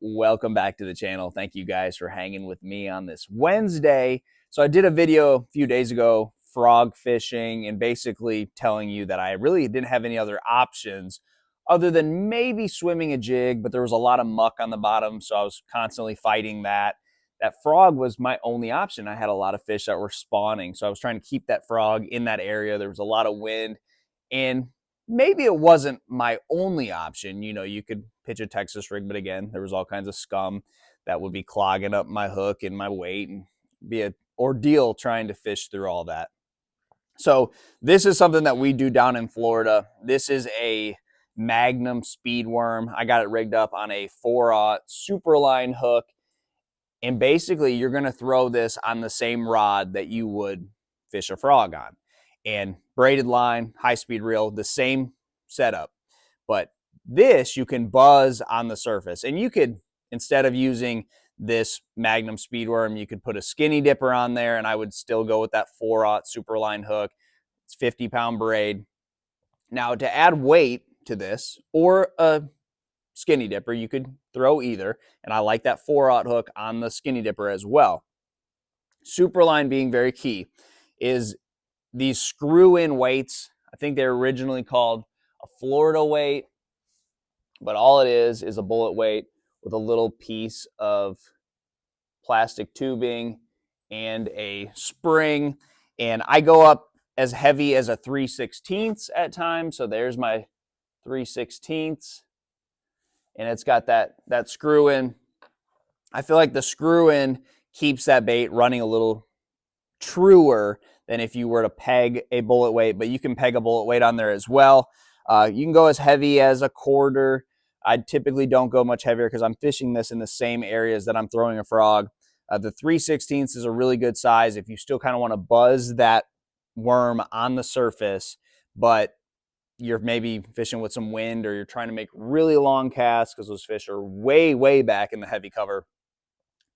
Welcome back to the channel. Thank you guys for hanging with me on this Wednesday. So I did a video a few days ago, frog fishing, and basically telling you that I really didn't have any other options other than maybe swimming a jig, but there was a lot of muck on the bottom, so I was constantly fighting that. That frog was my only option. I had a lot of fish that were spawning, so I was trying to keep that frog in that area. There was a lot of wind, and maybe it wasn't my only option. You know, you could pitch a Texas rig, but again, there was all kinds of scum that would be clogging up my hook and my weight and be an ordeal trying to fish through all that. So this is something that we do down in Florida. This is a Magnum speed worm. I got it rigged up on a 4/0 Superline hook. And basically you're going to throw this on the same rod that you would fish a frog on. And braided line, high-speed reel, the same setup. But this you can buzz on the surface. And you could, instead of using this Magnum Speedworm, you could put a skinny dipper on there, and I would still go with that 4/0 Superline hook. It's 50-pound braid. Now, to add weight to this, or a skinny dipper, you could throw either, and I like that 4/0 hook on the skinny dipper as well. Superline being very key is these screw-in weights. I think they're originally called a Florida weight, but all it is a bullet weight with a little piece of plastic tubing and a spring. And I go up as heavy as a 3/16 at times. So there's my 3/16, and it's got that screw in. I feel like the screw in keeps that bait running a little truer than if you were to peg a bullet weight, but you can peg a bullet weight on there as well. You can go as heavy as a 1/4. I typically don't go much heavier because I'm fishing this in the same areas that I'm throwing a frog. The 3/16 is a really good size if you still kind of want to buzz that worm on the surface, but you're maybe fishing with some wind, or you're trying to make really long casts because those fish are way, way back in the heavy cover.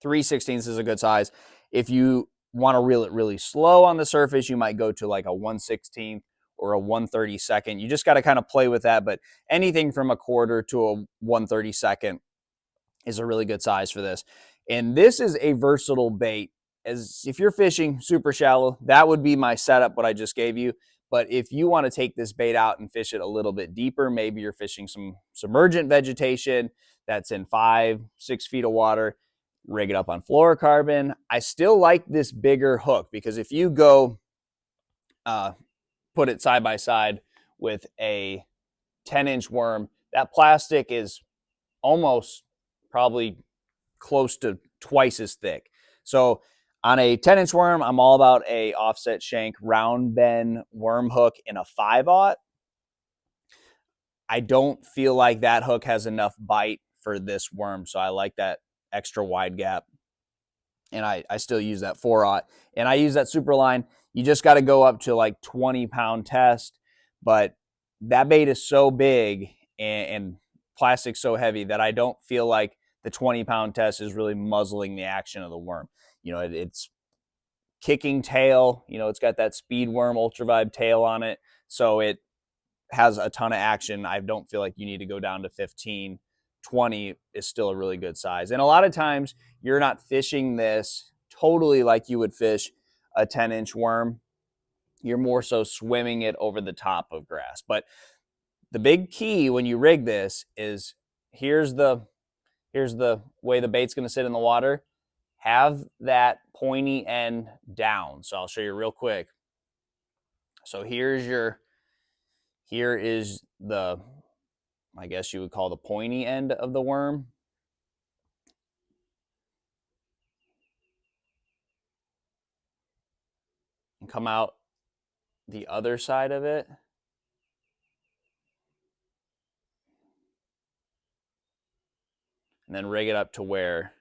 3/16 is a good size. If you want to reel it really slow on the surface, you might go to like a 1/16 or a 1/32. You just got to kind of play with that, but anything from a 1/4 to a 1/32 is a really good size for this. And this is a versatile bait. As if you're fishing super shallow, that would be my setup, what I just gave you. But if you want to take this bait out and fish it a little bit deeper, maybe you're fishing some submergent vegetation that's in 5-6 feet of water, rig it up on fluorocarbon. I still like this bigger hook because if you go put it side by side with a 10-inch worm, that plastic is almost probably close to twice as thick. So on a 10-inch worm, I'm all about a offset shank round bend worm hook in a 5/0. I don't feel like that hook has enough bite for this worm, so I like that extra wide gap. And I still use that 4/0. And I use that Superline. You just got to go up to like 20-pound test, but that bait is so big and plastic so heavy that I don't feel like the 20-pound test is really muzzling the action of the worm. You know, it's kicking tail. You know, it's got that Speed Worm Ultra Vibe tail on it, so it has a ton of action. I don't feel like you need to go down to 15. 20 is still a really good size. And a lot of times you're not fishing this totally like you would fish a 10-inch worm. You're more so swimming it over the top of grass. But the big key when you rig this is here's the way the bait's going to sit in the water. Have that pointy end down. So I'll show you real quick. So here is the, I guess you would call the pointy end of the worm. And come out the other side of it. And then rig it up to where,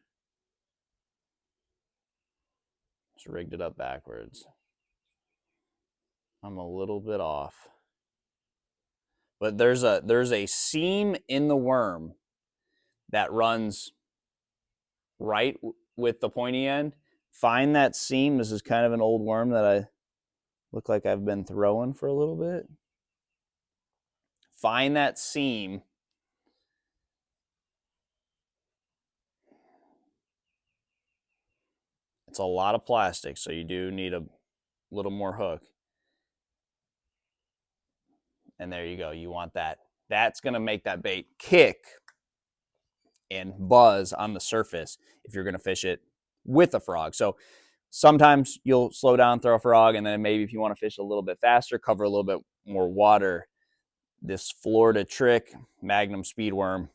just rigged it up backwards. I'm a little bit off. But there's a seam in the worm that runs right with the pointy end. Find that seam. This is kind of an old worm that I look like I've been throwing for a little bit. Find that seam It's a lot of plastic, so you do need a little more hook. And there you go. You want that. That's going to make that bait kick and buzz on the surface if you're going to fish it with a frog. So sometimes you'll slow down, throw a frog, and then maybe if you want to fish a little bit faster, cover a little bit more water, this Florida Trick Magnum Speedworm.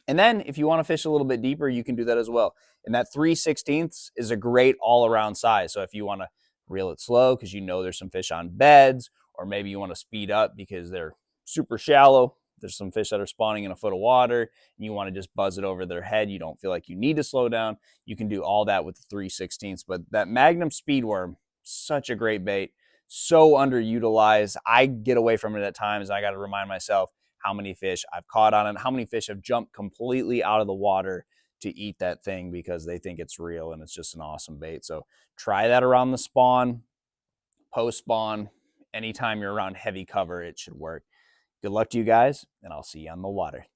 And then if you want to fish a little bit deeper, you can do that as well. And that 3/16 is a great all-around size. So if you want to reel it slow because you know there's some fish on beds, or maybe you want to speed up because they're super shallow, there's some fish that are spawning in a foot of water, and you want to just buzz it over their head, you don't feel like you need to slow down, you can do all that with the 3/16. But that Magnum Speedworm, such a great bait, so underutilized. I get away from it at times. I got to remind myself how many fish I've caught on it, how many fish have jumped completely out of the water to eat that thing because they think it's real, and it's just an awesome bait. So try that around the spawn, post spawn, anytime you're around heavy cover, it should work. Good luck to you guys, and I'll see you on the water.